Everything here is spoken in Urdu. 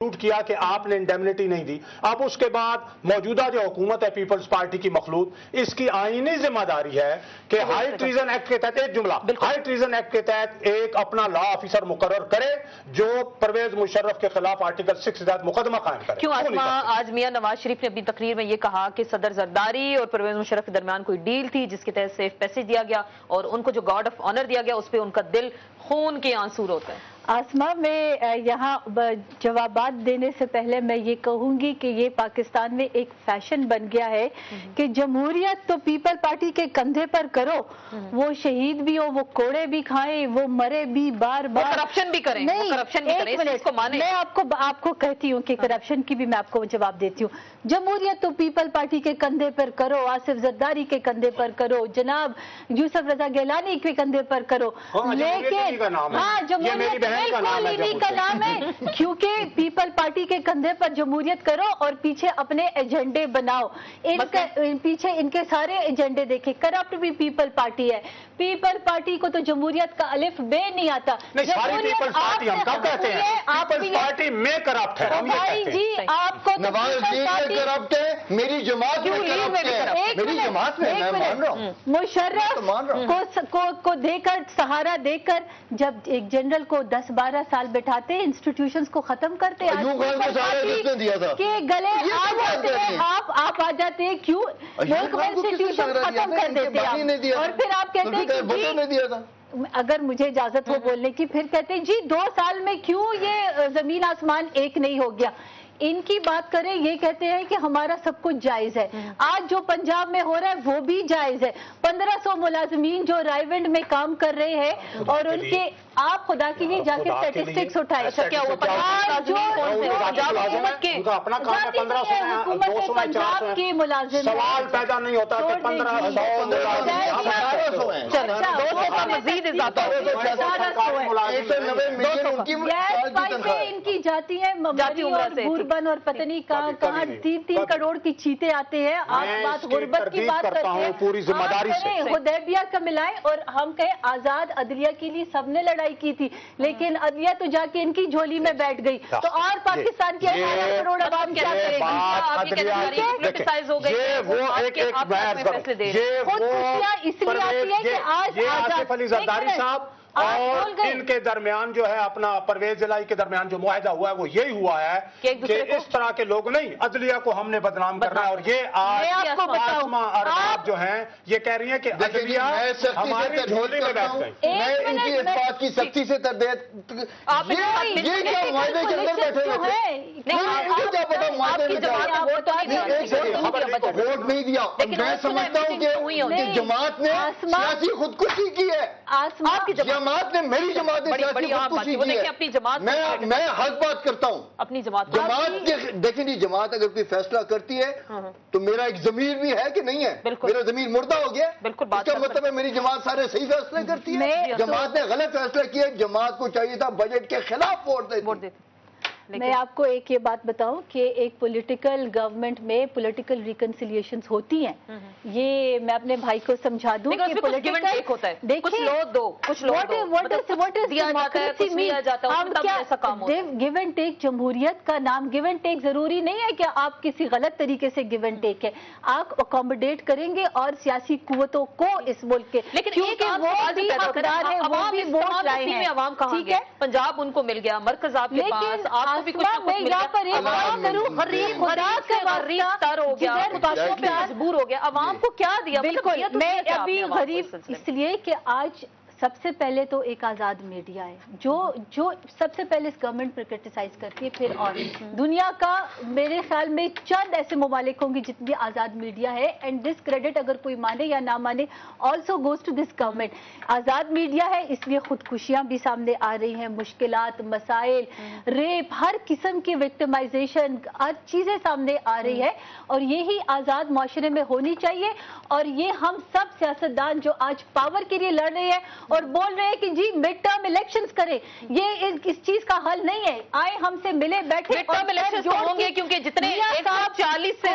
ٹوٹ کیا کہ آپ نے انڈیمنٹی نہیں دی. اب اس کے بعد موجودہ جو حکومت ہے پیپلز پارٹی کی مخلوط، اس کی آئینی ذمہ داری ہے کہ ہائی ٹریزن ایکٹ کے تحت، ایک جملہ، ہائی ٹریزن ایکٹ کے تحت ایک اپنا لا آفیسر مقرر کرے جو پرویز مشرف کے خلاف آرٹیکل 6 کے تحت مقدمہ قائم کرے. کیوں آج میاں نواز شریف نے اپنی تقریر میں یہ کہا کہ صدر زرداری اور پرویز مشرف کے درمیان کوئی ڈیل تھی جس کے تحت سیف پیسج دیا گیا اور ان کو جو گارڈ آف آنر دیا گیا اس پہ ان کا دل خون کے آنسو روتا ہے. آسما، میں یہاں جوابات دینے سے پہلے میں یہ کہوں گی کہ یہ پاکستان میں ایک فیشن بن گیا ہے کہ جمہوریت تو پیپل پارٹی کے کندھے پر کرو، وہ شہید بھی ہو، وہ کوڑے بھی کھائیں، وہ مرے بھی بار بار، کرپشن بھی کریں. نہیں، میں آپ کو کہتی ہوں کہ کرپشن کی بھی میں آپ کو جواب دیتی ہوں. جمہوریت تو پیپل پارٹی کے کندھے پر کرو، آصف زرداری کے کندھے پر کرو، جناب یوسف رضا گیلانی کے کندھے پر کرو، لیکن ہاں جمہوریت بالکل انہی کا نام ہے، کیونکہ پیپل پارٹی کے کندھے پر جمہوریت کرو اور پیچھے اپنے ایجنڈے بناؤ. پیچھے ان کے سارے ایجنڈے دیکھیں. کرپٹ بھی پیپل پارٹی ہے. پیپل پارٹی کو تو جمہوریت کا الف بے نہیں آتا. ساری پیپلز پارٹی ہم کب کہتے ہیں پیپلز پارٹی میں کرپٹ ہے. بھائی جی آپ کو نواز لیگ میں کرپٹ ہے، میری جماعت میں کرپٹ ہے، میری جماعت میں میں مان رہا ہوں. مشرف کو دے کر سہارا دے کر جب ایک جنرل کو 10-12 سال بٹھاتے انسٹیٹیوشنز کو ختم کرتے کہ گلے آپ آ جاتے ہیں. کیوں ملک میں انسٹیٹیوشن ختم کر دیتے ہیں اور پھر آپ کہتے ہیں اگر مجھے اجازت ہو بولنے کی، پھر کہتے ہیں جی 2 سال میں کیوں یہ زمین آسمان ایک نہیں ہو گیا. ان کی بات کریں، یہ کہتے ہیں کہ ہمارا سب کچھ جائز ہے. آج جو پنجاب میں ہو رہا ہے وہ بھی جائز ہے. 1500 ملازمین جو رائیونڈ میں کام کر رہے ہیں اور ان کے آپ خدا کے لیے جا کے اسٹیٹسٹکس اٹھائے. کیا ہوا پنجاب کے ملازم سوال پیدا نہیں ہوتا کہ 1500 ان کی جاتی ہے بن اور پتہ نہیں کہاں 3 کروڑ کی چیتے آتے ہیں. آپ بات غربت کی بات کرتے ہیں، پوری ذمہ داری سے حدیبیہ کا ملائیں اور ہم کہیں آزاد عدلیہ کے لیے سب نے لڑائی کی تھی، لیکن عدلیہ تو جا کے ان کی جھولی میں بیٹھ گئی. تو اور پاکستان کے 18 کروڑ عوام کیا کرے گی؟ اس لیے آتی ہے کہ آج آصف علی زرداری صاحب اور ان کے درمیان جو ہے اپنا پرویز الہی کے درمیان جو معاہدہ ہوا ہے وہ یہی ہوا ہے کہ اس طرح کے لوگ نہیں، عدلیہ کو ہم نے بدنام کرنا ہے. اور یہ آسما اور آپ جو ہیں یہ کہہ رہی ہیں کہ عدلیہ ہماری جھولی میں بیٹھ گئی. میں ان کی اس بات کی سختی سے تردید، یہ کیا معاہدے کے اندر بیٹھے ووٹ نہیں دیا. میں سمجھتا ہوں کہ جماعت نے سیاسی خودکشی کی ہے. جماعت نے میری جماعت نے سیاسی خودکشی کی ہے. میں حق بات کرتا ہوں. اپنی جماعت دیکھیں جی، جماعت اگر کوئی فیصلہ کرتی ہے تو میرا ایک ضمیر بھی ہے کہ نہیں ہے؟ میرا ضمیر مردہ ہو گیا. اس کا مطلب ہے میری جماعت سارے صحیح فیصلے کرتی ہے. جماعت نے غلط فیصلہ کیا. جماعت کو چاہیے تھا بجٹ کے خلاف ووٹ دیتے. میں آپ کو ایک یہ بات بتاؤں کہ ایک پولیٹیکل گورنمنٹ میں پولیٹیکل ریکنسیلیشنز ہوتی ہیں. یہ میں اپنے بھائی کو سمجھا دوں کہ پولیٹیکل ہوتا ہے، کچھ لو دو، کچھ لو گیو اینڈ ٹیک. جمہوریت کا نام گیو اینڈ ٹیک ضروری نہیں ہے کہ آپ کسی غلط طریقے سے گیو اینڈ ٹیک ہے. آپ اکوموڈیٹ کریں گے اور سیاسی قوتوں کو اس ملک کے، لیکن وہ بھی حقدار ہے، وہ بھی ووٹ لائے ہیں. عوام کہاں گئے؟ پنجاب ان کو مل گیا، مرکز آپ کے پاس، آپ میں یہاں پر ایک بات کروں، غریب تر ہو گیا، مجبور ہو گیا. عوام کو کیا دیا؟ بالکل میں ابھی غریب اس لیے کہ آج سب سے پہلے تو ایک آزاد میڈیا ہے جو سب سے پہلے اس گورنمنٹ پر کرٹیسائز کرتی ہے. پھر اور دنیا کا میرے خیال میں چند ایسے ممالک ہوں گے جتنی آزاد میڈیا ہے. اینڈ دس کریڈٹ اگر کوئی مانے یا نہ مانے also goes to this government. آزاد میڈیا ہے اس لیے خودکشیاں بھی سامنے آ رہی ہیں، مشکلات، مسائل، ریپ، ہر قسم کی وکٹمائزیشن، ہر چیزیں سامنے آ رہی ہے. اور یہی آزاد معاشرے میں ہونی چاہیے. اور یہ ہم سب سیاستدان جو آج پاور کے لیے لڑ رہے ہیں اور بول رہے ہیں کہ جی مڈ ٹرم الیکشنز کریں، یہ اس چیز کا حل نہیں ہے. آئے ہم سے ملے بیٹھے. مڈ ٹرم الیکشنز ہوں گے کیونکہ جتنے 140 سے